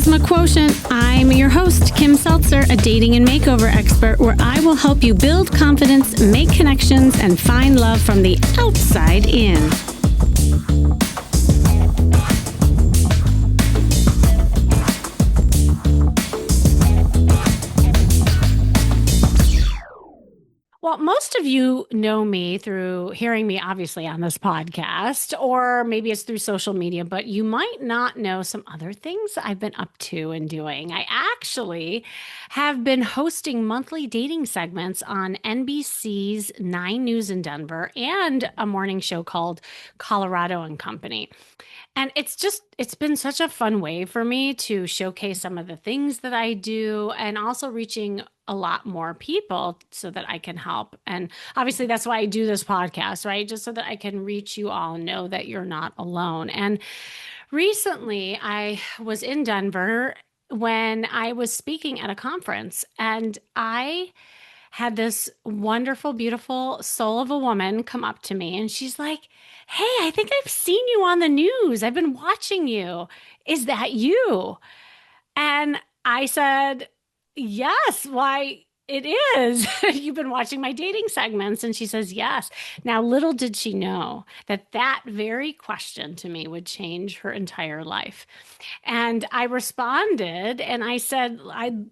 Charisma Quotient. I'm your host, Kim Seltzer, a dating and makeover expert, where I will help you build confidence, make connections, and find love from the outside in. Well, most of you know me through hearing me, obviously, on this podcast, or maybe it's through social media, but you might not know some other things I've been up to and doing. I actually have been hosting monthly dating segments on NBC's 9 News in Denver and a morning show called Colorado and Company. And it's been such a fun way for me to showcase some of the things that I do and also reaching a lot more people so that I can help. And obviously that's why I do this podcast, right? Just so that I can reach you all and know that you're not alone. And recently I was in Denver when I was speaking at a conference, and I had this wonderful, beautiful soul of a woman come up to me, and she's like, "Hey, I think I've seen you on the news. I've been watching you. Is that you?" And I said, "Yes, why, it is." "You've been watching my dating segments." And she says, "Yes." Now, little did she know that that very question to me would change her entire life. And I responded and I said, I'd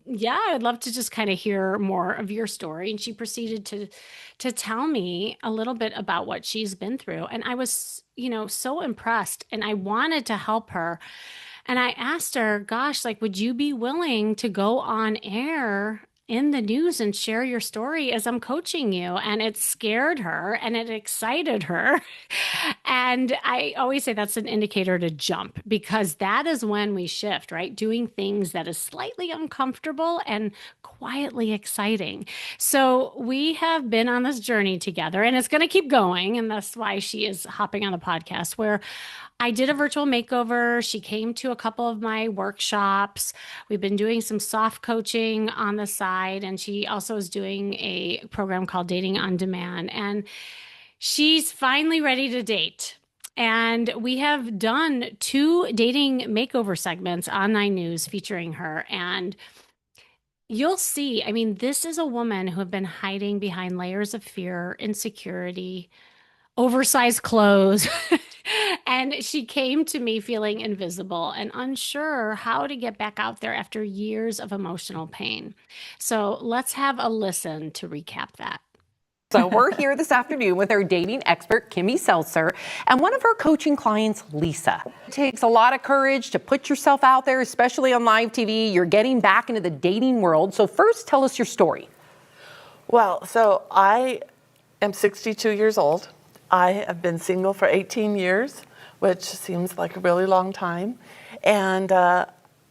love to just kind of hear more of your story. And she proceeded to tell me a little bit about what she's been through. And I was, so impressed, and I wanted to help her. And I asked her, "Gosh, would you be willing to go on air in the news and share your story as I'm coaching you?" And it scared her and it excited her. And I always say that's an indicator to jump, because that is when we shift, right? Doing things that is slightly uncomfortable and quietly exciting. So we have been on this journey together, and it's going to keep going. And that's why she is hopping on the podcast, where I did a virtual makeover. She came to a couple of my workshops. We've been doing some soft coaching on the side, and she also is doing a program called Dating on Demand. And she's finally ready to date. And we have done 2 dating makeover segments on 9 News featuring her. And you'll see, this is a woman who had been hiding behind layers of fear, insecurity, oversized clothes. And she came to me feeling invisible and unsure how to get back out there after years of emotional pain. So let's have a listen to recap that. So we're here this afternoon with our dating expert, Kimmy Seltzer, and one of her coaching clients, Lisa. It takes a lot of courage to put yourself out there, especially on live TV. You're getting back into the dating world. So first, tell us your story. Well, so I am 62 years old. I have been single for 18 years, which seems like a really long time. And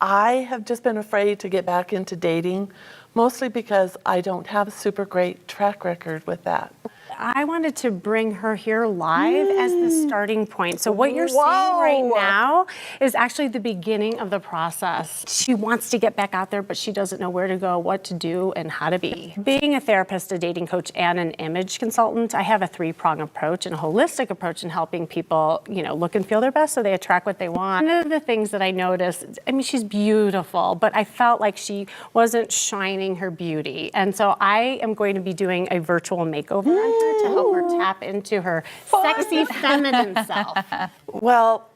I have just been afraid to get back into dating, mostly because I don't have a super great track record with that. I wanted to bring her here live as the starting point. So what you're seeing right now is actually the beginning of the process. She wants to get back out there, but she doesn't know where to go, what to do, and how to be. Being a therapist, a dating coach, and an image consultant, I have a 3-prong approach and a holistic approach in helping people, look and feel their best so they attract what they want. One of the things that I noticed, she's beautiful, but I felt like she wasn't shining her beauty. And so I am going to be doing a virtual makeover on her to help her tap into her sexy feminine self. Well,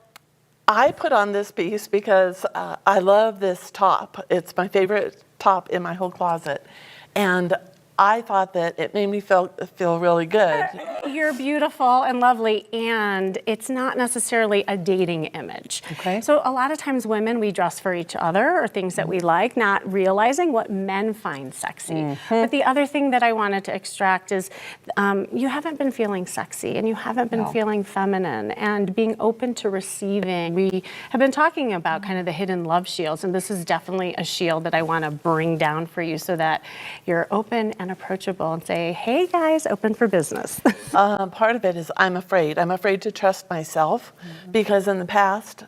I put on this piece because I love this top. It's my favorite top in my whole closet. And I thought that it made me feel really good. You're beautiful and lovely, and it's not necessarily a dating image. Okay. So a lot of times women, we dress for each other or things that we like, not realizing what men find sexy. Mm-hmm. But the other thing that I wanted to extract is you haven't been feeling sexy, and you haven't been feeling feminine, and being open to receiving. We have been talking about kind of the hidden love shields, and this is definitely a shield that I want to bring down for you so that you're open and approachable and say, "Hey guys, open for business." Part of it is I'm afraid. I'm afraid to trust myself because in the past,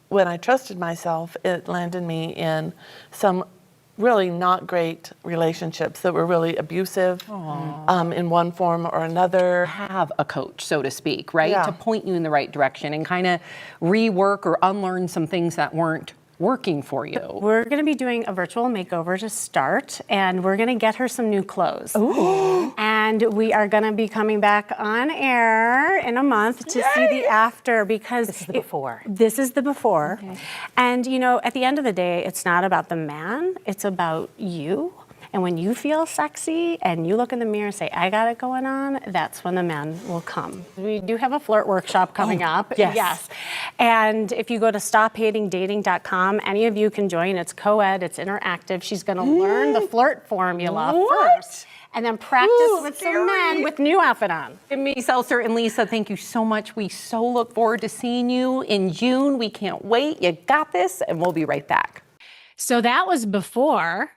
when I trusted myself, it landed me in some really not great relationships that were really abusive in one form or another. Have a coach, so to speak, right? Yeah. To point you in the right direction and kind of rework or unlearn some things that weren't working for you? We're going to be doing a virtual makeover to start, and we're going to get her some new clothes. Ooh. And we are going to be coming back on air in a month to see the after, because this is the before. This is the before. Okay. And you know, at the end of the day, it's not about the man, it's about you. And when you feel sexy and you look in the mirror and say, I got it going on, that's when the man will come. We do have a flirt workshop coming up. Yes. And if you go to stophatingdating.com, any of you can join. It's co-ed, it's interactive. She's gonna learn the flirt formula first, and then practice with some men with new outfit on. Kimmy Seltzer and Lisa, thank you so much. We so look forward to seeing you in June. We can't wait. You got this, and we'll be right back. So that was before.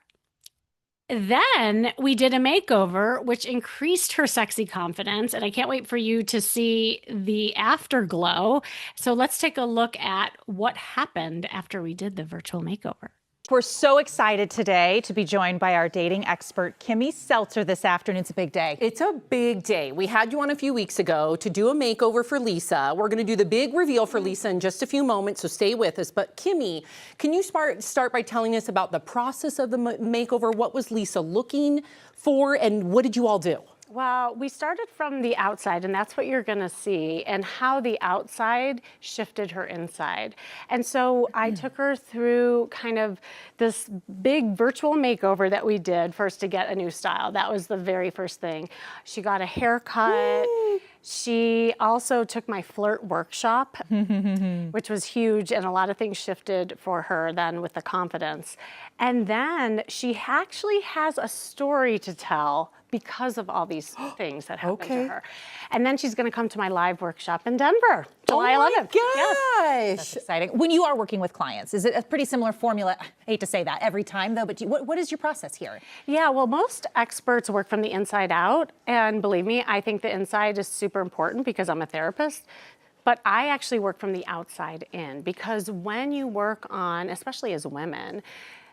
Then we did a makeover, which increased her sexy confidence. And I can't wait for you to see the afterglow. So let's take a look at what happened after we did the virtual makeover. We're so excited today to be joined by our dating expert, Kimmy Seltzer, this afternoon. It's a big day. It's a big day. We had you on a few weeks ago to do a makeover for Lisa. We're going to do the big reveal for Lisa in just a few moments, so stay with us. But Kimmy, can you start by telling us about the process of the makeover? What was Lisa looking for, and what did you all do? Well, we started from the outside, and that's what you're going to see, and how the outside shifted her inside. And so I took her through kind of this big virtual makeover that we did first to get a new style. That was the very first thing. She got a haircut. She also took my flirt workshop, which was huge, and a lot of things shifted for her then with the confidence. And then she actually has a story to tell because of all these things that happened to her. And then she's going to come to my live workshop in Denver, July 11th. Yes. That's exciting. When you are working with clients, is it a pretty similar formula? I hate to say that every time, though, but what is your process here? Yeah, well, most experts work from the inside out. And believe me, I think the inside is super important because I'm a therapist. But I actually work from the outside in, because when you work on, especially as women,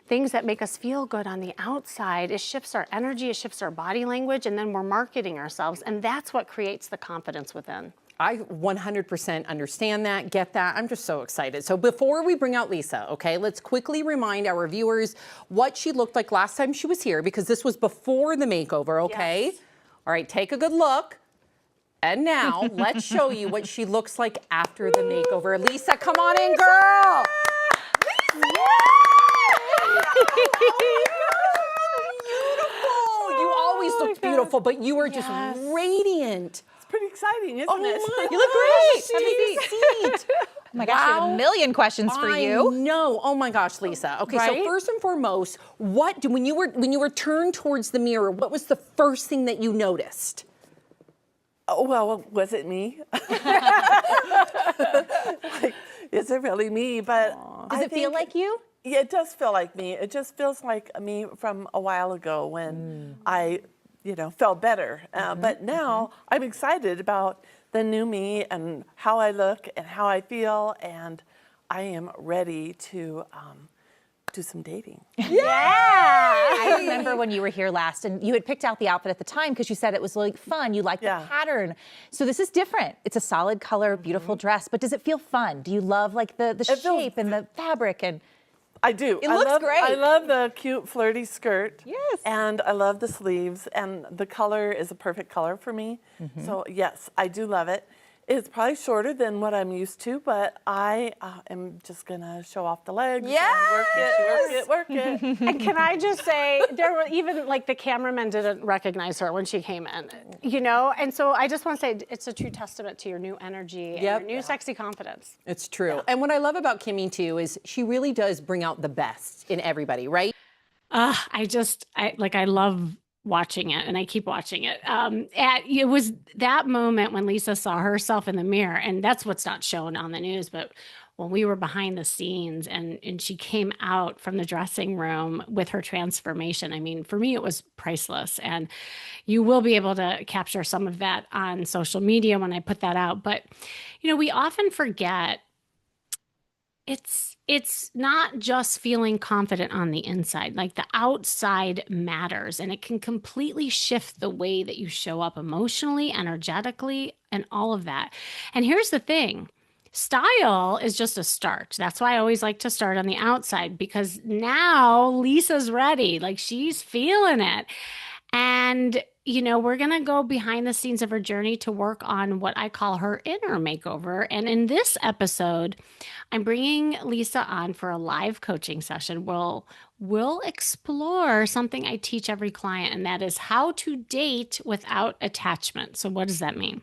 things that make us feel good on the outside, it shifts our energy, it shifts our body language, and then we're marketing ourselves. And that's what creates the confidence within. I 100% understand that, get that. I'm just so excited. So before we bring out Lisa, okay, let's quickly remind our viewers what she looked like last time she was here, because this was before the makeover, okay? Yes. All right, take a good look. And now let's show you what she looks like after the makeover. Lisa, come on in, girl. Lisa! Beautiful. You always looked beautiful, but you were just radiant. It's pretty exciting, isn't it? You look great. Have a seat. Oh my gosh, I have a million questions for you. No, oh my gosh, Lisa. Okay, so first and foremost, when you were turned towards the mirror, what was the first thing that you noticed? Oh, well, was it me? Like, is it really me? But does it feel like you? Yeah, it does feel like me. It just feels like me from a while ago when I, felt better. But now I'm excited about the new me and how I look and how I feel, and I am ready to do some dating. Yeah! I remember when you were here last, and you had picked out the outfit at the time because you said it was like fun. You liked the pattern. So this is different. It's a solid color, beautiful dress, but does it feel fun? Do you love like the shape and the fabric? And I do. It looks great. I love the cute flirty skirt. Yes. And I love the sleeves, and the color is a perfect color for me. So yes, I do love it. It's probably shorter than what I'm used to, but I am just gonna show off the legs. Yes! And work it. And can I just say, there were even like the cameramen didn't recognize her when she came in, And so I just want to say it's a true testament to your new energy and your new sexy confidence. It's true. And what I love about Kimmy too is she really does bring out the best in everybody, right? I love watching it, and I keep watching it. It was that moment when Lisa saw herself in the mirror, and that's what's not shown on the news, but when we were behind the scenes and she came out from the dressing room with her transformation, I mean, for me, it was priceless. And you will be able to capture some of that on social media when I put that out. But, we often forget it's not just feeling confident on the inside. Like the outside matters, and it can completely shift the way that you show up emotionally, energetically, and all of that. And here's the thing. Style is just a start. That's why I always like to start on the outside, because now Lisa's ready. Like, she's feeling it. And, we're going to go behind the scenes of her journey to work on what I call her inner makeover. And in this episode, I'm bringing Lisa on for a live coaching session. We'll explore something I teach every client, and that is how to date without attachment. So what does that mean?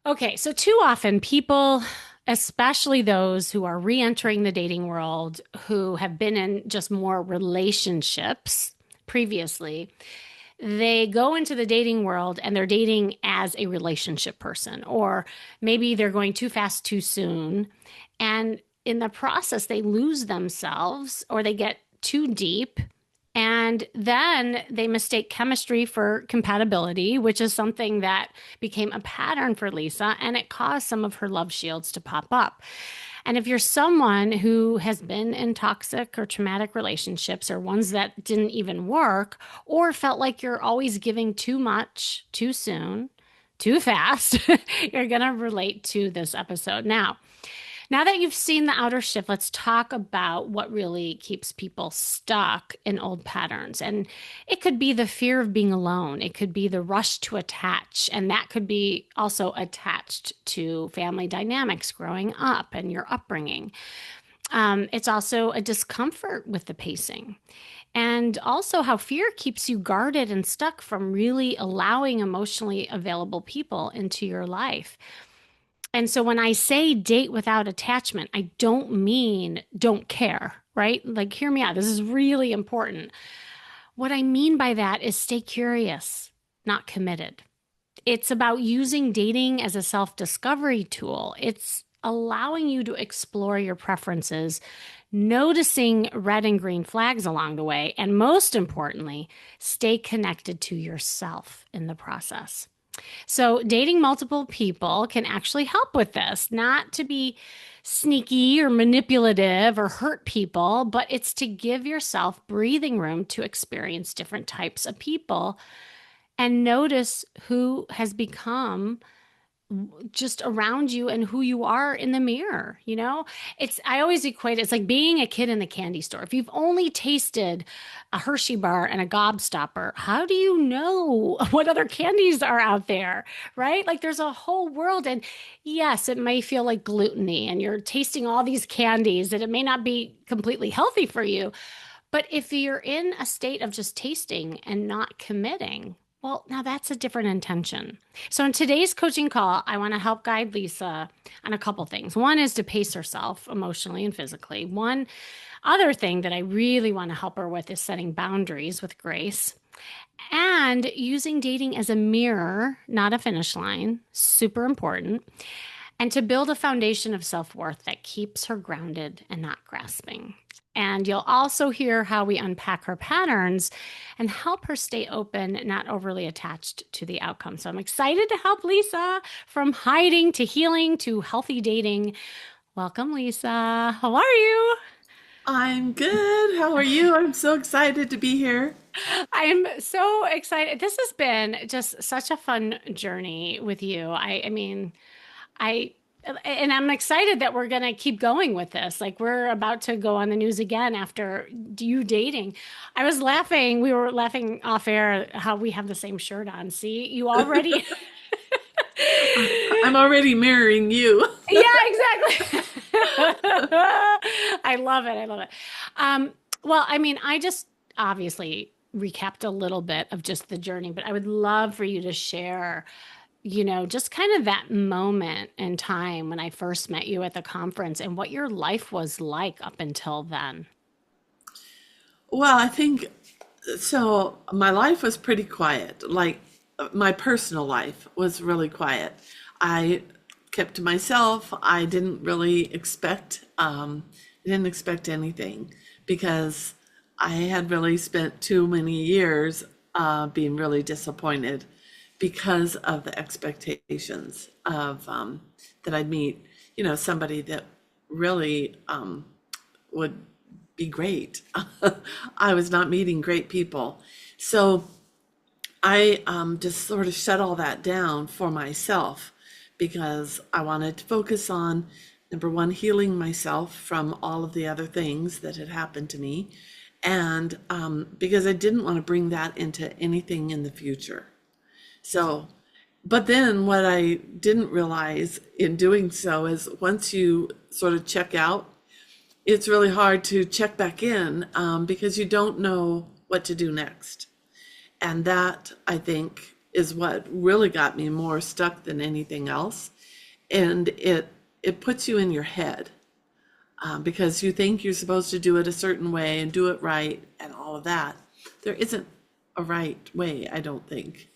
Okay, so too often people, especially those who are re-entering the dating world, who have been in just more relationships previously, they go into the dating world and they're dating as a relationship person, or maybe they're going too fast too soon. And in the process, they lose themselves or they get too deep. And then they mistake chemistry for compatibility, which is something that became a pattern for Lisa, and it caused some of her love shields to pop up. And if you're someone who has been in toxic or traumatic relationships, or ones that didn't even work, or felt like you're always giving too much, too soon, too fast, you're going to relate to this episode. Now that you've seen the outer shift, let's talk about what really keeps people stuck in old patterns. And it could be the fear of being alone. It could be the rush to attach. And that could be also attached to family dynamics growing up and your upbringing. It's also a discomfort with the pacing. And also how fear keeps you guarded and stuck from really allowing emotionally available people into your life. And so when I say date without attachment, I don't mean don't care, right? Like, hear me out. This is really important. What I mean by that is stay curious, not committed. It's about using dating as a self-discovery tool. It's allowing you to explore your preferences, noticing red and green flags along the way, and most importantly, stay connected to yourself in the process. So dating multiple people can actually help with this, not to be sneaky or manipulative or hurt people, but it's to give yourself breathing room to experience different types of people and notice who has become just around you and who you are in the mirror. I always equate it's like being a kid in the candy store. If you've only tasted a Hershey bar and a Gobstopper, how do you know what other candies are out there, right? Like, there's a whole world. And yes, it may feel like gluttony and you're tasting all these candies and it may not be completely healthy for you. But if you're in a state of just tasting and not committing, well, now that's a different intention. So in today's coaching call, I want to help guide Lisa on a couple things. One is to pace herself emotionally and physically. One other thing that I really want to help her with is setting boundaries with grace and using dating as a mirror, not a finish line. Super important. And to build a foundation of self-worth that keeps her grounded and not grasping. And you'll also hear how we unpack her patterns and help her stay open, not overly attached to the outcome. So I'm excited to help Lisa from hiding to healing to healthy dating. Welcome, Lisa. How are you? I'm good. How are you? I'm so excited to be here. I'm so excited. This has been just such a fun journey with you. And I'm excited that we're going to keep going with this. Like, we're about to go on the news again after you dating. We were laughing off air how we have the same shirt on. See, you already. I'm already mirroring you. Yeah, exactly. I love it. I just obviously recapped a little bit of just the journey, but I would love for you to share just kind of that moment in time when I first met you at the conference and what your life was like up until then. Well, I think so. My life was pretty quiet. Like, my personal life was really quiet. I kept to myself. I didn't really expect anything because I had really spent too many years being really disappointed because of the expectations of that I'd meet, somebody that really would be great. I was not meeting great people. So I just sort of shut all that down for myself because I wanted to focus on, number one, healing myself from all of the other things that had happened to me. And because I didn't want to bring that into anything in the future. So, but then what I didn't realize in doing so is once you sort of check out, it's really hard to check back in because you don't know what to do next. And that, I think, is what really got me more stuck than anything else. And it puts you in your head because you think you're supposed to do it a certain way and do it right and all of that. There isn't a right way, I don't think.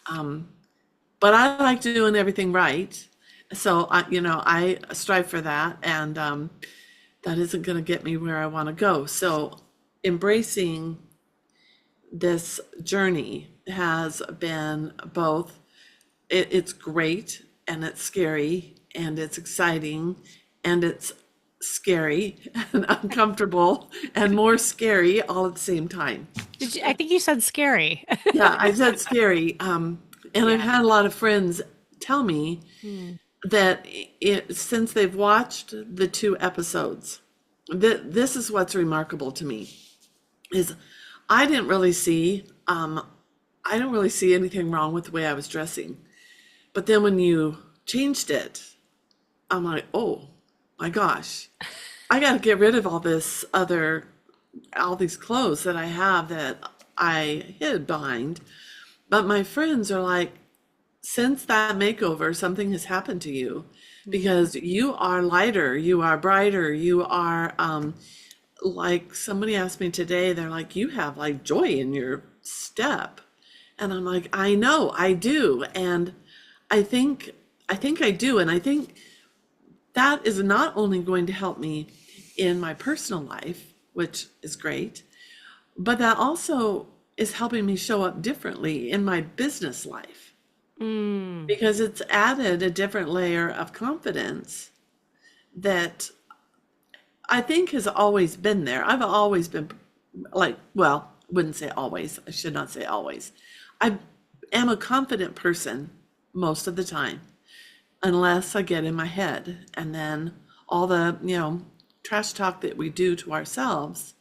But I like doing everything right. So, I strive for that. And that isn't going to get me where I want to go. So embracing this journey has been both, it's great and it's scary and it's exciting and it's scary and uncomfortable and more scary all at the same time. I think you said scary. Yeah, I said scary. And I've had a lot of friends tell me that since they've watched the 2 episodes, this is what's remarkable to me, is I didn't really see anything wrong with the way I was dressing. But then when you changed it, I'm like, oh my gosh, I got to get rid of all these clothes that I have that I hid behind. But my friends are like, since that makeover, something has happened to you because you are lighter, you are brighter, you are, like somebody asked me today, they're like, you have like joy in your step. And I'm like, I know I do. And I think I do. And I think that is not only going to help me in my personal life, which is great, but that also is helping me show up differently in my business life because it's added a different layer of confidence that I think has always been there. I've always been like, well, wouldn't say always. I should not say always. I am a confident person most of the time, unless I get in my head. And then all the, trash talk that we do to ourselves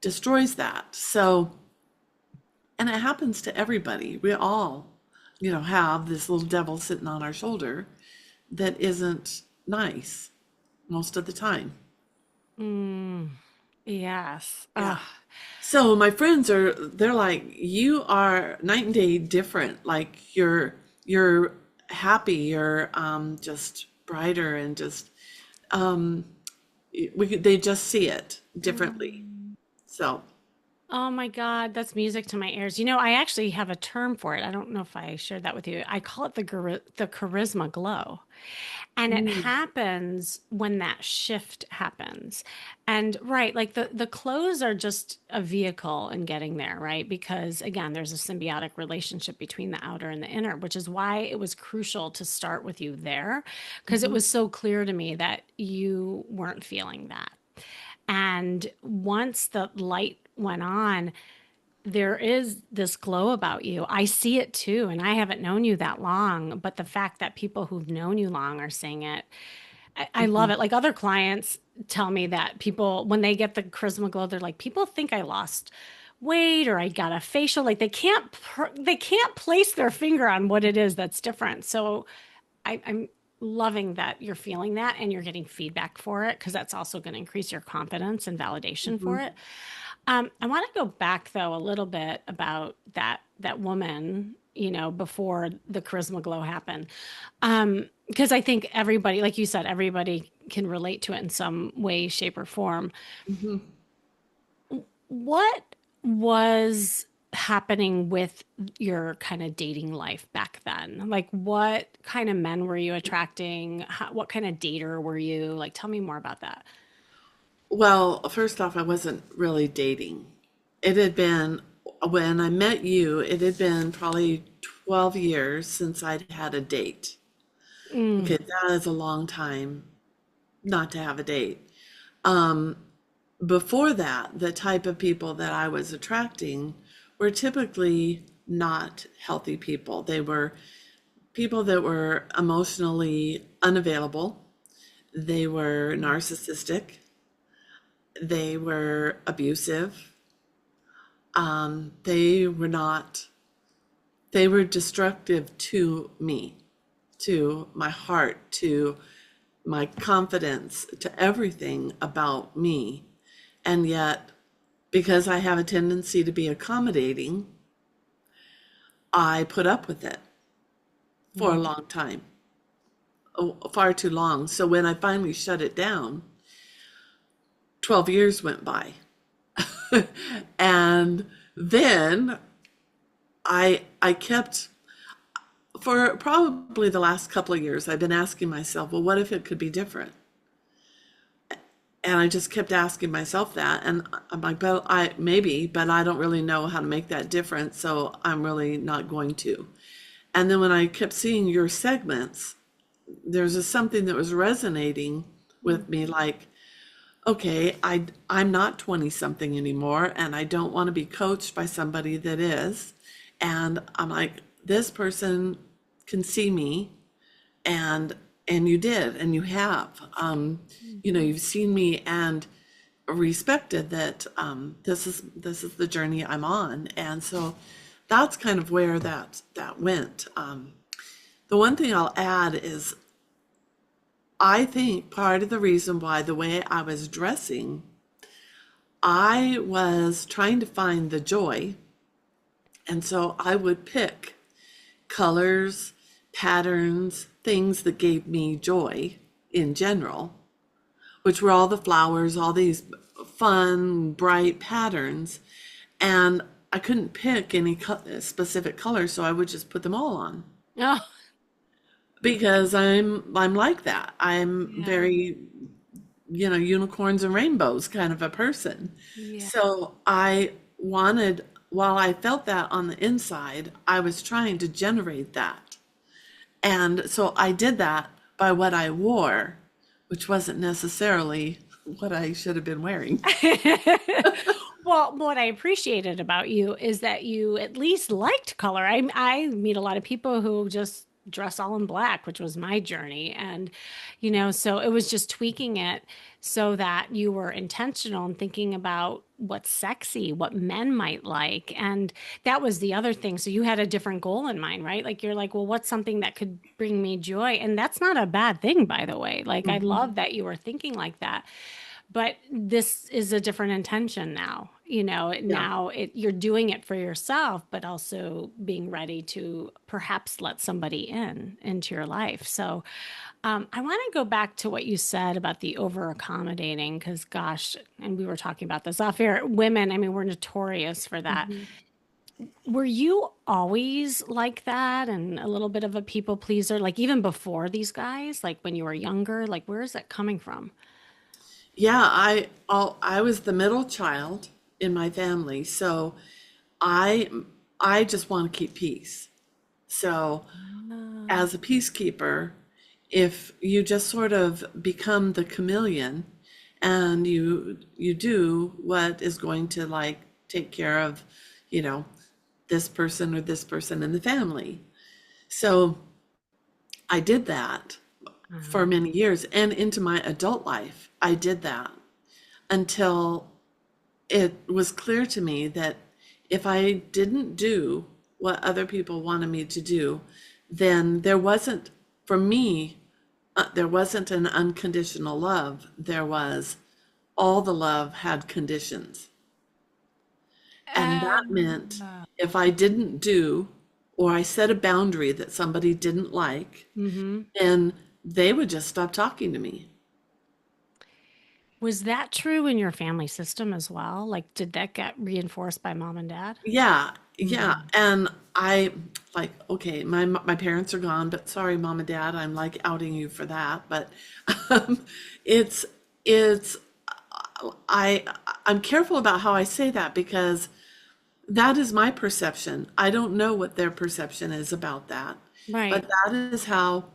destroys that. So, and it happens to everybody. We all, have this little devil sitting on our shoulder that isn't nice most of the time. Yes. Yeah. So my friends they're like, you are night and day different. Like you're happy, you're just brighter and just they just see it differently. So Oh my God, that's music to my ears. I actually have a term for it. I don't know if I shared that with you. I call it the charisma glow. And it happens when that shift happens. And right, like the clothes are just a vehicle in getting there, right? Because again, there's a symbiotic relationship between the outer and the inner, which is why it was crucial to start with you there, because it was so clear to me that you weren't feeling that. And once the light went on, there is this glow about you. I see it too. And I haven't known you that long, but the fact that people who've known you long are seeing it, I love it. Like other clients tell me that people, when they get the charisma glow, they're like, people think I lost weight or I got a facial. Like they can't place their finger on what it is that's different. So I'm loving that you're feeling that and you're getting feedback for it, because that's also going to increase your confidence and validation for it. I want to go back though a little bit about that woman, before the charisma glow happened. Because I think everybody, like you said, everybody can relate to it in some way, shape, or form. What was happening with your kind of dating life back then? Like, what kind of men were you attracting? What kind of dater were you? Like, tell me more about that. well, first off, I wasn't really dating. It had been, when I met you, it had been probably 12 years since I'd had a date. Okay, that is a long time not to have a date. Um, Before that, the type of people that I was attracting were typically not healthy people. They were people that were emotionally unavailable. They were narcissistic. They were abusive. They were not, they were destructive to me, to my heart, to my confidence, to everything about me. And yet, because I have a tendency to be accommodating, I put up with it for a long time, far too long. So when I finally shut it down, 12 years went by. And then I kept, for probably the last couple of years, I've been asking myself, well, what if it could be different? And I just kept asking myself that. And I'm like, well, maybe, but I don't really know how to make that difference. So I'm really not going to. And then when I kept seeing your segments, there's just something that was resonating with me, like, okay, I'm not 20 something anymore, and I don't want to be coached by somebody that is. And I'm like, this person can see me, and you did, and you have. You've seen me and respected that. This is the journey I'm on, and so that's kind of where that went. The one thing I'll add is, I think part of the reason why the way I was dressing, I was trying to find the joy. And so I would pick colors, patterns, things that gave me joy in general, which were all the flowers, all these fun, bright patterns. And I couldn't pick any specific color, so I would just put them all on. Oh, Because I'm like that. I'm very, unicorns and rainbows kind of a person. yeah. So I wanted, while I felt that on the inside, I was trying to generate that. And so I did that by what I wore, which wasn't necessarily what I should have been wearing. Well, what I appreciated about you is that you at least liked color. I meet a lot of people who just dress all in black, which was my journey. And, so it was just tweaking it so that you were intentional and thinking about what's sexy, what men might like. And that was the other thing. So you had a different goal in mind, right? Like you're like, well, what's something that could bring me joy? And that's not a bad thing, by the way. Like I love that you were thinking like that. But this is a different intention now. Now you're doing it for yourself, but also being ready to perhaps let somebody into your life. So I want to go back to what you said about the over accommodating, because gosh, and we were talking about this off air, women, I mean, we're notorious for that. Were you always like that and a little bit of a people pleaser, like even before these guys, like when you were younger, like where is that coming from? Yeah, I was the middle child in my family, so I I just want to keep peace. So as a peacekeeper, if you just sort of become the chameleon and you do what is going to like take care of, you know, this person or this person in the family. So I did that for many years, and into my adult life, I did that until it was clear to me that if I didn't do what other people wanted me to do, then there wasn't, for me, there wasn't an unconditional love. There was, all the love had conditions. And that meant if I didn't do, or I set a boundary that somebody didn't like, then they would just stop talking to me. Was that true in your family system as well? Like, did that get reinforced by mom and dad? Yeah, yeah. And I like, okay, my parents are gone, but sorry, mom and dad, I'm like outing you for that. But um, it's it's I'm careful about how I say that because that is my perception. I don't know what their perception is about that, Right. but that is how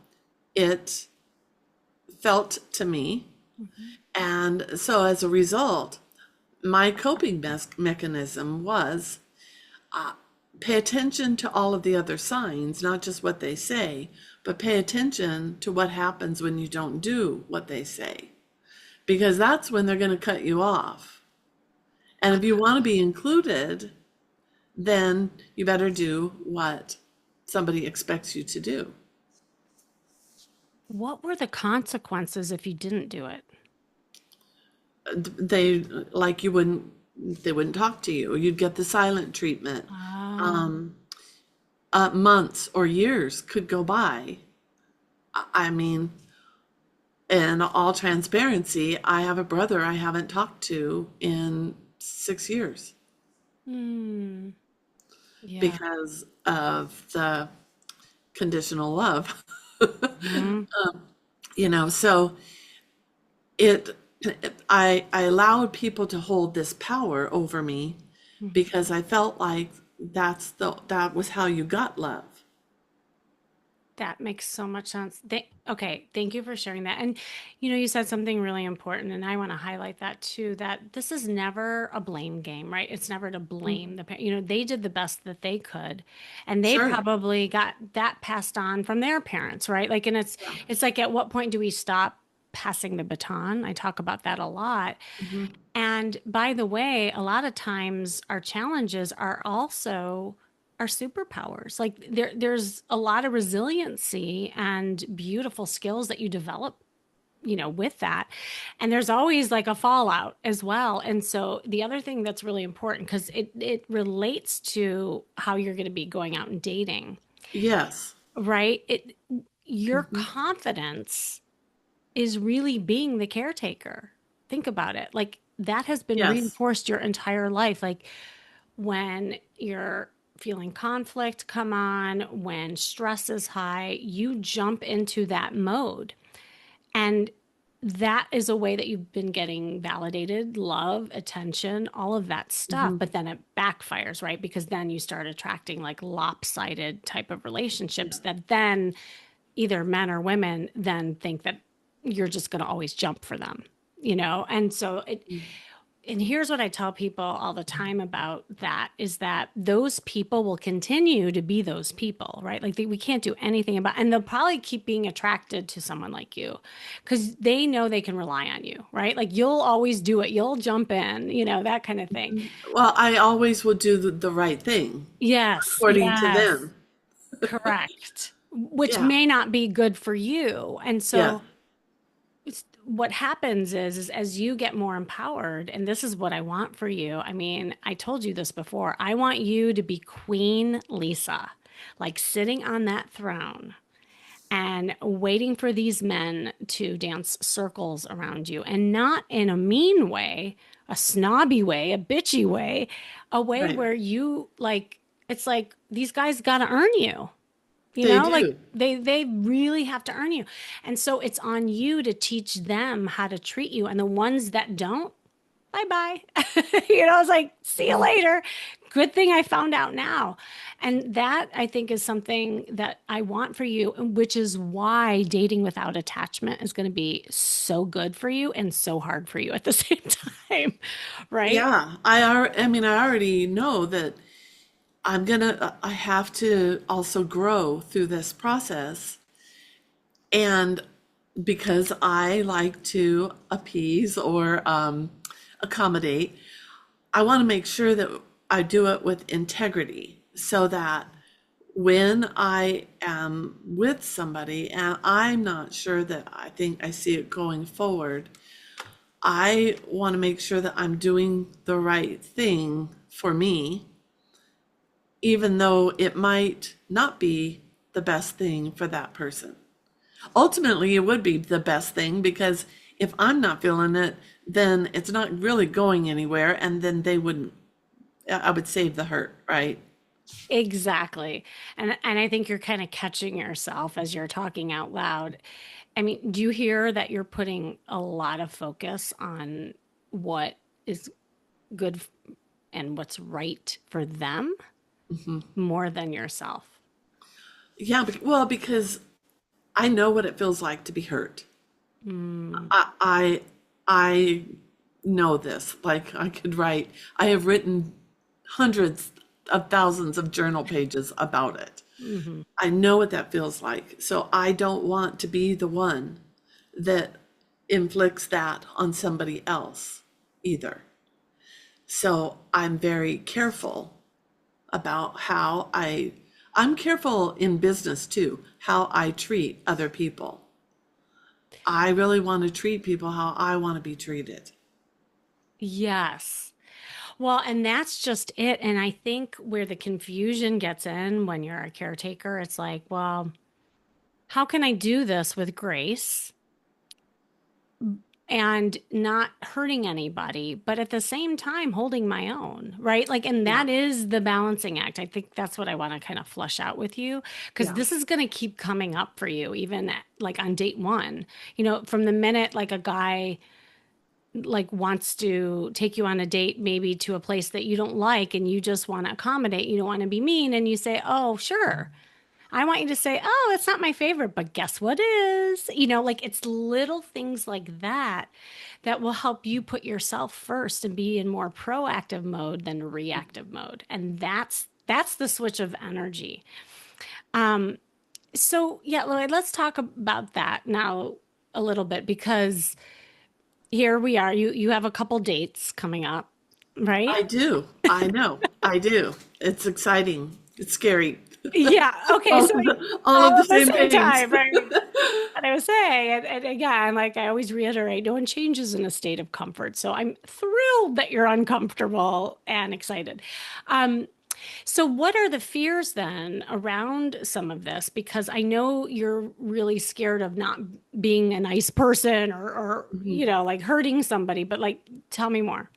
it felt to me. And so as a result, my coping mechanism was pay attention to all of the other signs, not just what they say, but pay attention to what happens when you don't do what they say, because that's when they're going to cut you off. And if you want to be included, then you better do what somebody expects you to do. What were the consequences if you didn't do it? They like they wouldn't talk to you. You'd get the silent treatment. Months or years could go by. I mean, in all transparency, I have a brother I haven't talked to in 6 years Yeah. because of the conditional love. So I allowed people to hold this power over me because I felt like that was how you got love. That makes so much sense. Okay, thank you for sharing that. And you said something really important, and I want to highlight that too, that this is never a blame game, right? It's never to blame the parent. They did the best that they could, and they Sure. probably got that passed on from their parents, right? Like, and it's like, at what point do we stop passing the baton? I talk about that a lot. And by the way, a lot of times our challenges are also our superpowers. Like, there's a lot of resiliency and beautiful skills that you develop, with that. And there's always like a fallout as well. And so the other thing that's really important, because it relates to how you're going to be going out and dating, Yes. right? Your confidence is really being the caretaker. Think about it. Like, that has been Yes. reinforced your entire life. Like, when you're feeling conflict come on, when stress is high, you jump into that mode. And that is a way that you've been getting validated, love, attention, all of that stuff. But then it backfires, right? Because then you start attracting like lopsided type of relationships that then either men or women then think that you're just going to always jump for them, And so and here's what I tell people all the time about that is that those people will continue to be those people, right? Like, we can't do anything about, and they'll probably keep being attracted to someone like you because they know they can rely on you, right? Like, you'll always do it. You'll jump in, that kind of thing. Well, I always will do the right thing Yes. according to Yes. them. Correct. Which Yeah. may not be good for you. And so Yeah. what happens is as you get more empowered, and this is what I want for you. I mean, I told you this before. I want you to be Queen Lisa, like sitting on that throne and waiting for these men to dance circles around you, and not in a mean way, a snobby way, a bitchy way, a way Right. where you like, it's like these guys got to earn you. They Like, do. they really have to earn you. And so it's on you to teach them how to treat you. And the ones that don't, bye-bye. It's like, see you later. Good thing I found out now. And that, I think, is something that I want for you, which is why dating without attachment is going to be so good for you and so hard for you at the same time, right? Yeah. I mean, I already know that I have to also grow through this process. And because I like to appease or accommodate, I want to make sure that I do it with integrity so that when I am with somebody and I'm not sure that I think I see it going forward, I want to make sure that I'm doing the right thing for me, even though it might not be the best thing for that person. Ultimately, it would be the best thing because if I'm not feeling it, then it's not really going anywhere, and then I would save the hurt, right? Exactly. And I think you're kind of catching yourself as you're talking out loud. I mean, do you hear that you're putting a lot of focus on what is good and what's right for them more than yourself? Yeah, well, because I know what it feels like to be hurt. I know this. Like I have written hundreds, of thousands of journal pages about it. Hmm. I know what that feels like. So I don't want to be the one that inflicts that on somebody else either. So I'm very careful about I'm careful in business too, how I treat other people. I really want to treat people how I want to be treated. Yes. Well, and that's just it. And I think where the confusion gets in when you're a caretaker, it's like, well, how can I do this with grace and not hurting anybody, but at the same time holding my own, right? Like, and Yeah. that is the balancing act. I think that's what I want to kind of flush out with you because Yeah. this is going to keep coming up for you, even like on date one. From the minute like a guy like wants to take you on a date, maybe to a place that you don't like, and you just want to accommodate, you don't want to be mean, and you say, "Oh, sure." I want you to say, "Oh, it's not my favorite, but guess what is?" Like it's little things like that that will help you put yourself first and be in more proactive mode than reactive mode. And that's the switch of energy. So yeah, Lloyd, let's talk about that now a little bit because here we are. You have a couple dates coming up, right? I do. I know. I do. It's exciting. It's scary. Yeah. Okay. All So of all of all the at the same same things. time, right? And I was saying, and again, like I always reiterate, no one changes in a state of comfort. So I'm thrilled that you're uncomfortable and excited. Um, so what are the fears then around some of this? Because I know you're really scared of not being a nice person or like hurting somebody, but like, tell me more.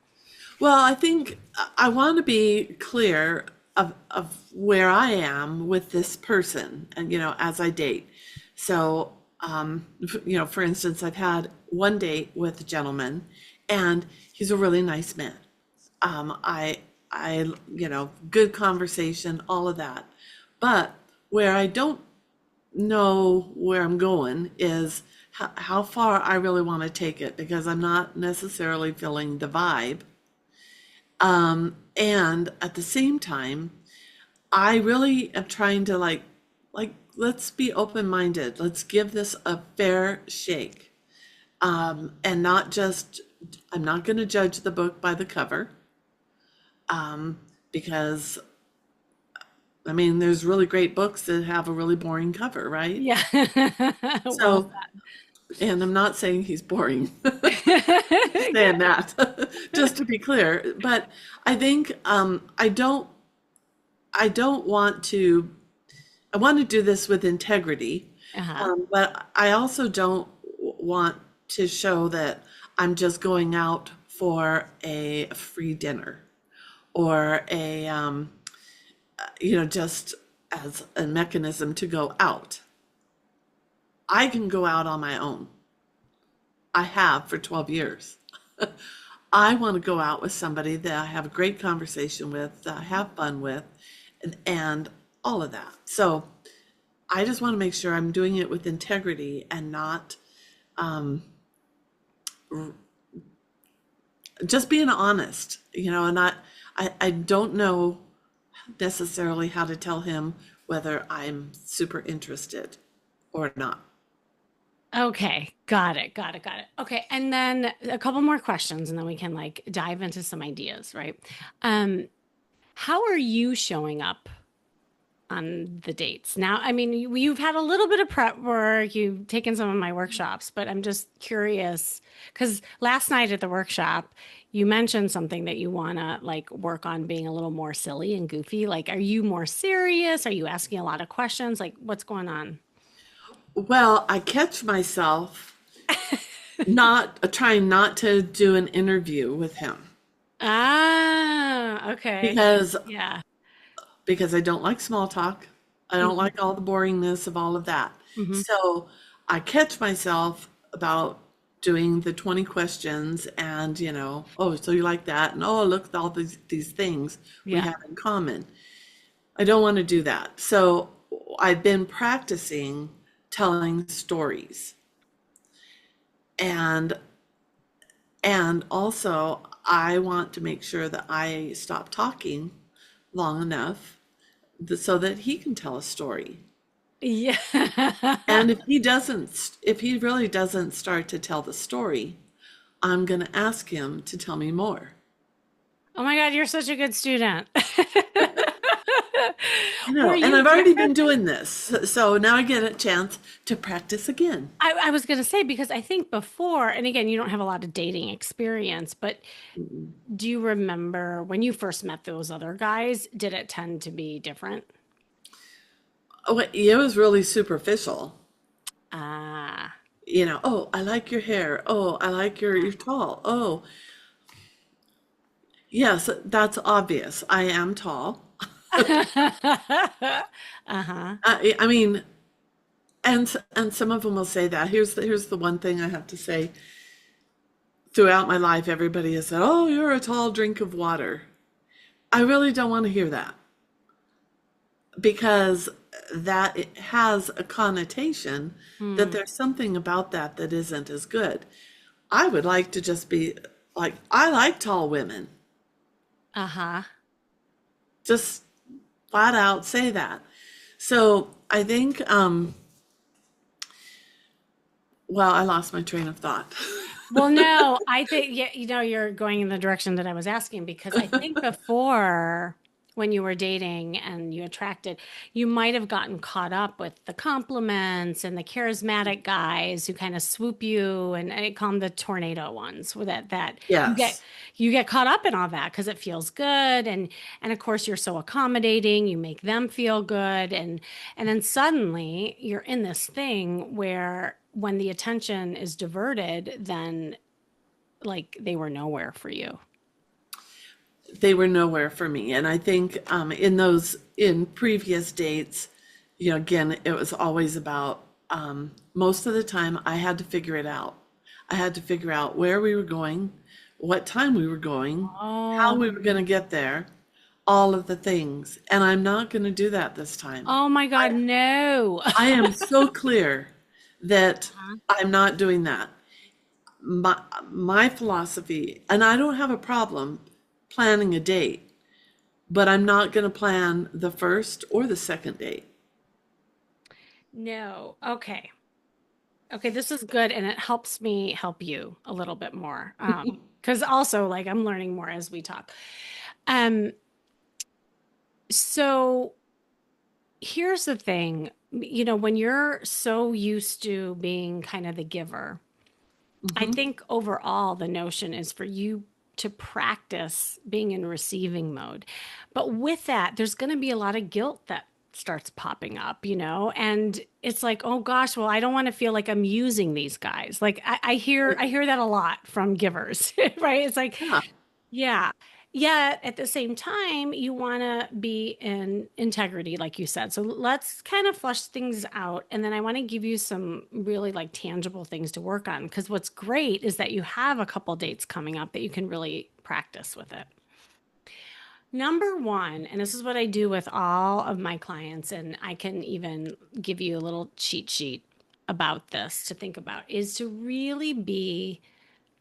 Well, I think I want to be clear of where I am with this person and, as I date. So, for instance, I've had one date with a gentleman and he's a really nice man. I, good conversation, all of that. But where I don't know where I'm going is how far I really want to take it because I'm not necessarily feeling the vibe. And at the same time, I really am trying to let's be open-minded. Let's give this a fair shake. And not just, I'm not going to judge the book by the cover. Because I mean, there's really great books that have a really boring cover, right? Yeah. Well So, and I'm not saying he's boring, said. saying that, just to be clear. But I think I don't want to. I want to do this with integrity, Uh-huh. but I also don't want to show that I'm just going out for a free dinner or just as a mechanism to go out. I can go out on my own. I have for 12 years. I want to go out with somebody that I have a great conversation with, that I have fun with, and all of that. So I just want to make sure I'm doing it with integrity and not just being honest, and I don't know necessarily how to tell him whether I'm super interested or not. Okay, got it, got it, got it. Okay, and then a couple more questions, and then we can like dive into some ideas, right? Um, how are you showing up on the dates? Now, I mean, you've had a little bit of prep work, you've taken some of my workshops, but I'm just curious because last night at the workshop, you mentioned something that you want to like work on being a little more silly and goofy. Like, are you more serious? Are you asking a lot of questions? Like, what's going on? Well, I catch myself not trying not to do an interview with him Ah, okay. because Yeah. because I don't like small talk. I don't Mhm. like all the boringness of all of that. Mhm. So I catch myself about doing the 20 questions and, oh, so you like that? And oh, look at all these things we Yeah. have in common. I don't want to do that. So I've been practicing telling stories. And and also I want to make sure that I stop talking long enough so that he can tell a story. Yeah. And if he really doesn't start to tell the story, I'm going to ask him to tell me more. Oh my God, you're such a good student. I Were know, and you I've already different? been doing this, so now I get a chance to practice again. I was going to say, because I think before, and again, you don't have a lot of dating experience, but do you remember when you first met those other guys? Did it tend to be different? Oh, it was really superficial. Ah, Oh, I like your hair. Oh, I like you're tall. Oh, yes, that's obvious. I am tall. uh-huh. I mean, and some of them will say that. Here's the one thing I have to say. Throughout my life, everybody has said, "Oh, you're a tall drink of water." I really don't want to hear that because that it has a connotation that Hmm. there's something about that that isn't as good. I would like to just be like, I like tall women. Uh-huh. Just flat out say that. So I think, well, I lost my train of thought. Well, no, I think, yeah, you're going in the direction that I was asking, because I think before, when you were dating and you attracted, you might have gotten caught up with the compliments and the charismatic guys who kind of swoop you, and I call them the tornado ones, with that Yes. you get caught up in all that because it feels good, and of course you're so accommodating, you make them feel good, and then suddenly you're in this thing where when the attention is diverted, then like they were nowhere for you. They were nowhere for me. And I think in previous dates, again, it was always about, most of the time I had to figure it out. I had to figure out where we were going, what time we were going, how Oh, we were going to get there, all of the things. And I'm not going to do that this time. oh my God, no. I am so clear that I'm not doing that. My philosophy, and I don't have a problem planning a date, but I'm not going to plan the first or the second date. No. Okay. Okay, this is good, and it helps me help you a little bit more. Because also, like, I'm learning more as we talk. Um, so here's the thing, when you're so used to being kind of the giver, I Hmm. think overall the notion is for you to practice being in receiving mode. But with that, there's going to be a lot of guilt that starts popping up, and it's like, oh gosh, well, I don't want to feel like I'm using these guys. Like I hear that a lot from givers, right? It's like, Yeah. yeah. Yet at the same time, you want to be in integrity, like you said. So let's kind of flush things out. And then I want to give you some really like tangible things to work on. Because what's great is that you have a couple dates coming up that you can really practice with it. Number one, and this is what I do with all of my clients, and I can even give you a little cheat sheet about this to think about, is to really be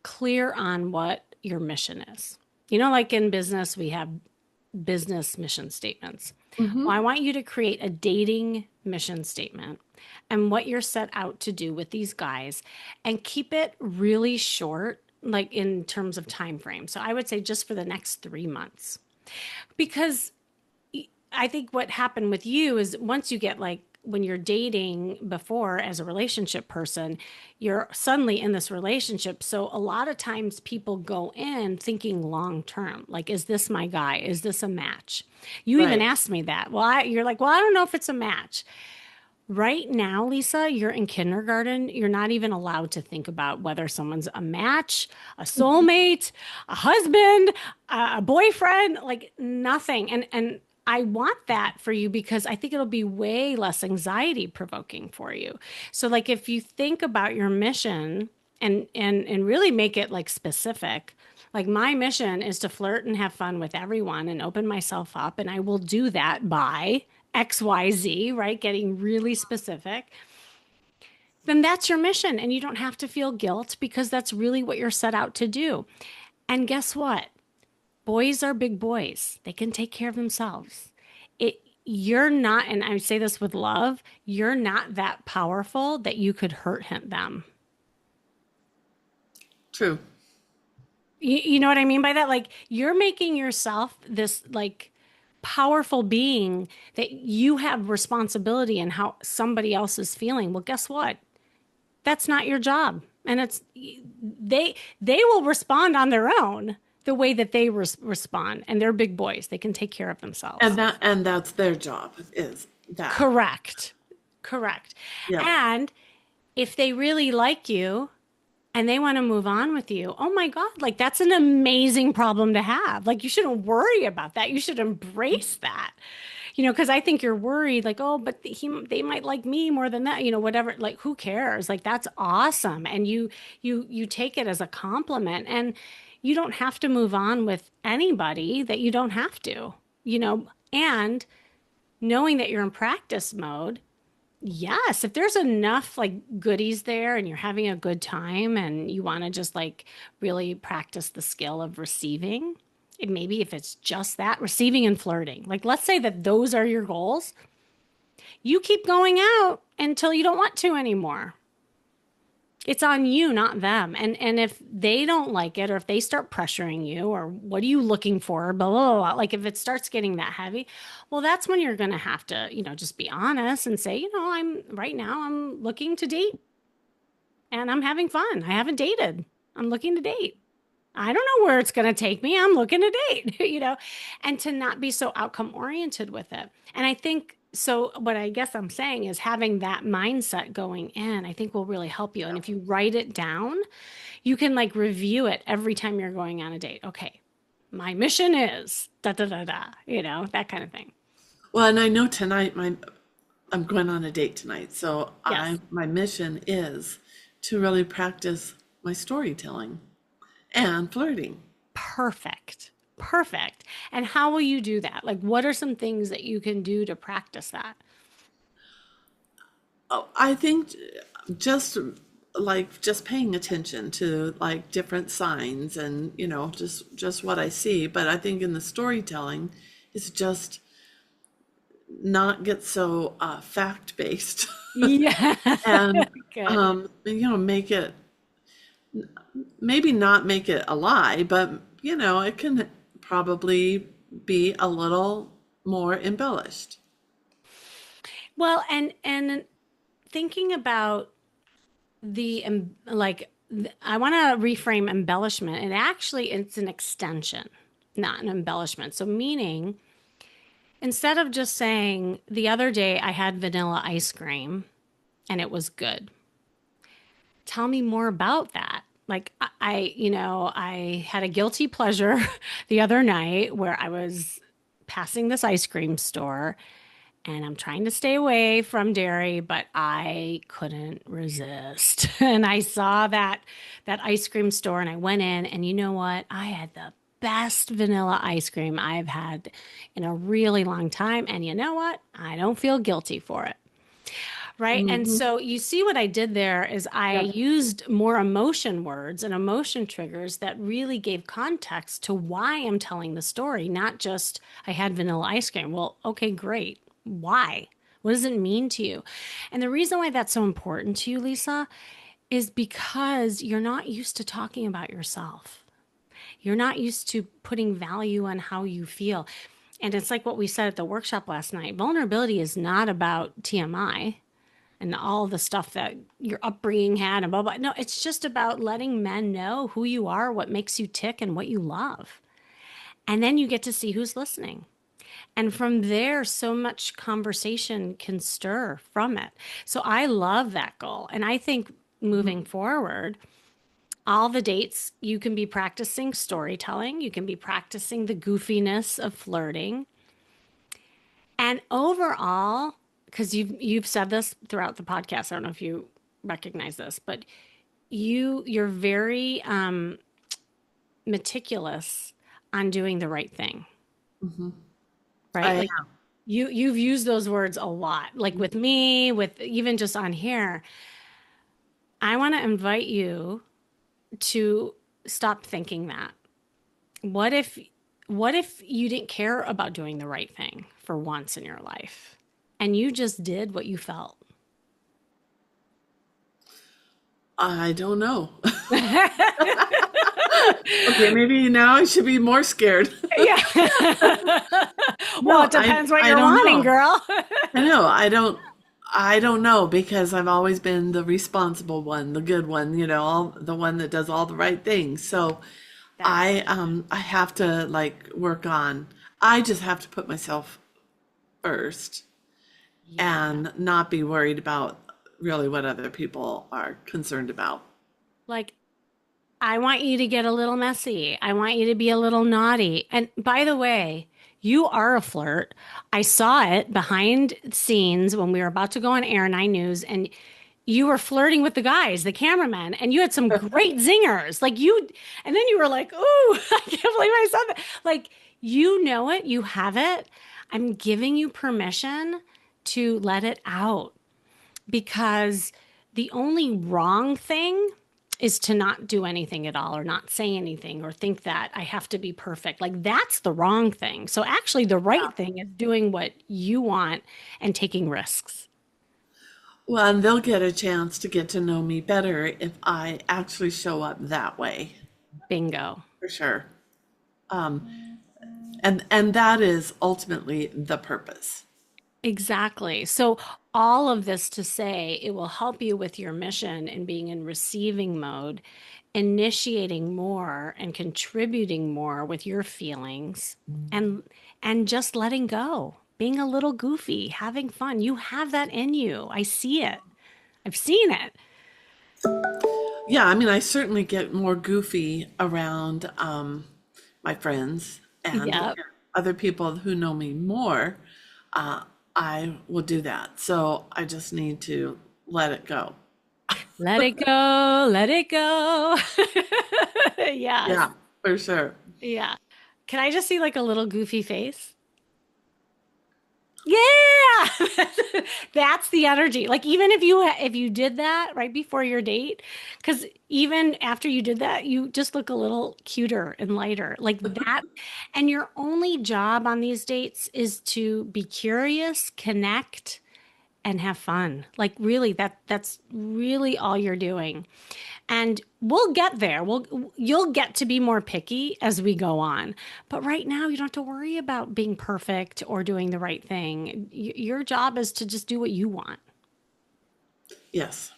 clear on what your mission is. Like in business, we have business mission statements. Well, I Hmm. want you to create a dating mission statement and what you're set out to do with these guys, and keep it really short, like in terms of time frame. So I would say just for the next 3 months. Because I think what happened with you is once you get like, when you're dating before as a relationship person, you're suddenly in this relationship. So a lot of times people go in thinking long term, like, is this my guy? Is this a match? You even Right. asked me that. Well, you're like, well, I don't know if it's a match. Right now, Lisa, you're in kindergarten. You're not even allowed to think about whether someone's a match, a soulmate, a husband, a boyfriend, like nothing. And I want that for you because I think it'll be way less anxiety provoking for you. So like if you think about your mission and really make it like specific, like my mission is to flirt and have fun with everyone and open myself up, and I will do that by XYZ, right? Getting really specific. Then that's your mission, and you don't have to feel guilt because that's really what you're set out to do. And guess what? Boys are big boys. They can take care of themselves. You're not, and I say this with love, you're not that powerful that you could hurt them. True. You know what I mean by that? Like you're making yourself this like powerful being that you have responsibility in how somebody else is feeling. Well, guess what? That's not your job. And they will respond on their own the way that they respond. And they're big boys. They can take care of themselves. And that's their job, is that. Correct. Yeah. And if they really like you and they want to move on with you, oh my God, like that's an amazing problem to have. Like you shouldn't worry about that. You should embrace that. Because I think you're worried, like, oh, but they might like me more than that, whatever. Like, who cares? Like, that's awesome, and you take it as a compliment, and you don't have to move on with anybody that you don't have to, And knowing that you're in practice mode, yes, if there's enough like goodies there, and you're having a good time, and you want to just like really practice the skill of receiving. Maybe if it's just that, receiving and flirting. Like, let's say that those are your goals. You keep going out until you don't want to anymore. It's on you, not them. And if they don't like it, or if they start pressuring you, or what are you looking for, blah, blah, blah. Like if it starts getting that heavy, well, that's when you're going to have to, just be honest and say, I'm looking to date and I'm having fun. I haven't dated. I'm looking to date. I don't know where it's going to take me. I'm looking to date, and to not be so outcome oriented with it. And I think, so what I guess I'm saying is having that mindset going in, I think will really help you. And if you write it down, you can like review it every time you're going on a date. Okay, my mission is da, da, da, da, that kind of thing. Well, and I know tonight I'm going on a date tonight. So Yes. my mission is to really practice my storytelling and flirting. Perfect. And how will you do that? Like, what are some things that you can do to practice that? Oh, I think just paying attention to like different signs and just what I see. But I think in the storytelling, it's just not get so fact based. Yeah. And Good. make it, maybe not make it a lie, but it can probably be a little more embellished. Well, and thinking about I want to reframe embellishment. And actually, it's an extension, not an embellishment. So meaning, instead of just saying, the other day I had vanilla ice cream and it was good. Tell me more about that. Like I had a guilty pleasure the other night where I was passing this ice cream store, and I'm trying to stay away from dairy, but I couldn't resist. And I saw that ice cream store, and I went in, and you know what? I had the best vanilla ice cream I've had in a really long time. And you know what? I don't feel guilty for it. Right. And so you see what I did there is I used more emotion words and emotion triggers that really gave context to why I'm telling the story, not just I had vanilla ice cream. Well, okay, great. Why? What does it mean to you? And the reason why that's so important to you, Lisa, is because you're not used to talking about yourself. You're not used to putting value on how you feel. And it's like what we said at the workshop last night. Vulnerability is not about TMI and all the stuff that your upbringing had and blah, blah. No, it's just about letting men know who you are, what makes you tick, and what you love. And then you get to see who's listening. And from there, so much conversation can stir from it. So I love that goal. And I think moving forward, all the dates, you can be practicing storytelling. You can be practicing the goofiness of flirting. And overall, because you've said this throughout the podcast, I don't know if you recognize this, but you're very meticulous on doing the right thing. Right? I Like am. you've used those words a lot. Like with me, with even just on here. I want to invite you to stop thinking that. What if what if you didn't care about doing the right thing for once in your life and you just did what you felt? I don't know. Okay, maybe now I should be more scared. Yeah. Well, No, it depends what I you're don't wanting, know. girl. I know. I don't know because I've always been the responsible one, the good one, all the one that does all the right things. So I have to like work on. I just have to put myself first Yeah. and not be worried about really what other people are concerned about. Like, I want you to get a little messy. I want you to be a little naughty. And by the way, you are a flirt. I saw it behind scenes when we were about to go on air, 9 News, and you were flirting with the guys, the cameramen, and you had some great zingers. And then you were like, ooh, I can't believe I said that. Like, you know it, you have it. I'm giving you permission to let it out because the only wrong thing is to not do anything at all or not say anything or think that I have to be perfect. Like that's the wrong thing. So actually the right thing is doing what you want and taking risks. Well, and they'll get a chance to get to know me better if I actually show up that way, Bingo. for sure. And that is ultimately the purpose. Exactly. So all of this to say it will help you with your mission and being in receiving mode, initiating more and contributing more with your feelings and just letting go, being a little goofy, having fun. You have that in you. I see it. I've seen it. Yeah, I mean, I certainly get more goofy around my friends and Yep. other people who know me more. Uh, I will do that. So I just need to let it go. Let it go. Let it go. Yes. Yeah, for sure. Yeah. Can I just see like a little goofy face? Yeah. That's the energy. Like even if you did that right before your date, cuz even after you did that, you just look a little cuter and lighter. Like that. And your only job on these dates is to be curious, connect, and have fun. Like really that's really all you're doing. And we'll get there. You'll get to be more picky as we go on. But right now you don't have to worry about being perfect or doing the right thing. Your job is to just do what you want. Yes.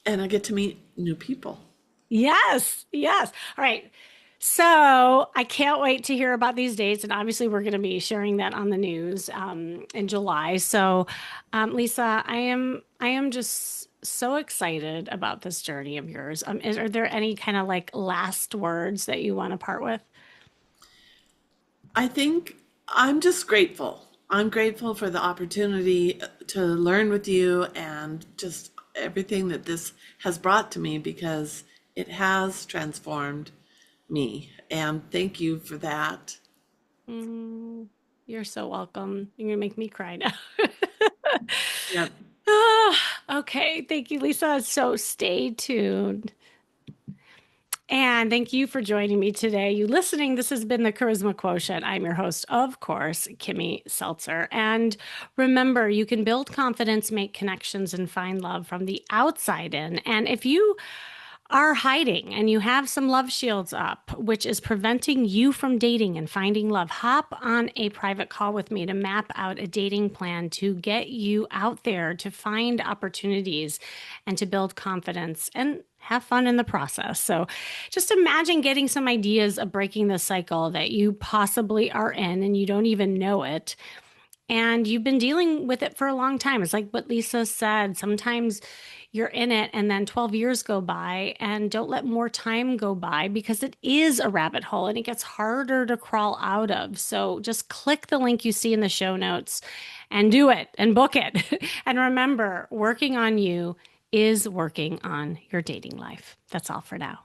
And I get to meet new people. Yes. Yes. All right. So I can't wait to hear about these dates, and obviously we're going to be sharing that on the news in July. So, Lisa, I am just so excited about this journey of yours. Are there any kind of like last words that you want to part with? I think I'm just grateful. I'm grateful for the opportunity to learn with you and just everything that this has brought to me because it has transformed me. And thank you for that. Mm, you're so welcome. You're gonna make me cry now. Yeah. Okay, thank you, Lisa. So stay tuned. And thank you for joining me today. You listening, this has been the Charisma Quotient. I'm your host, of course, Kimmy Seltzer. And remember, you can build confidence, make connections, and find love from the outside in. And if you are hiding and you have some love shields up, which is preventing you from dating and finding love, hop on a private call with me to map out a dating plan to get you out there to find opportunities and to build confidence and have fun in the process. So just imagine getting some ideas of breaking the cycle that you possibly are in and you don't even know it. And you've been dealing with it for a long time. It's like what Lisa said. Sometimes you're in it and then 12 years go by and don't let more time go by because it is a rabbit hole and it gets harder to crawl out of. So just click the link you see in the show notes and do it and book it. And remember, working on you is working on your dating life. That's all for now.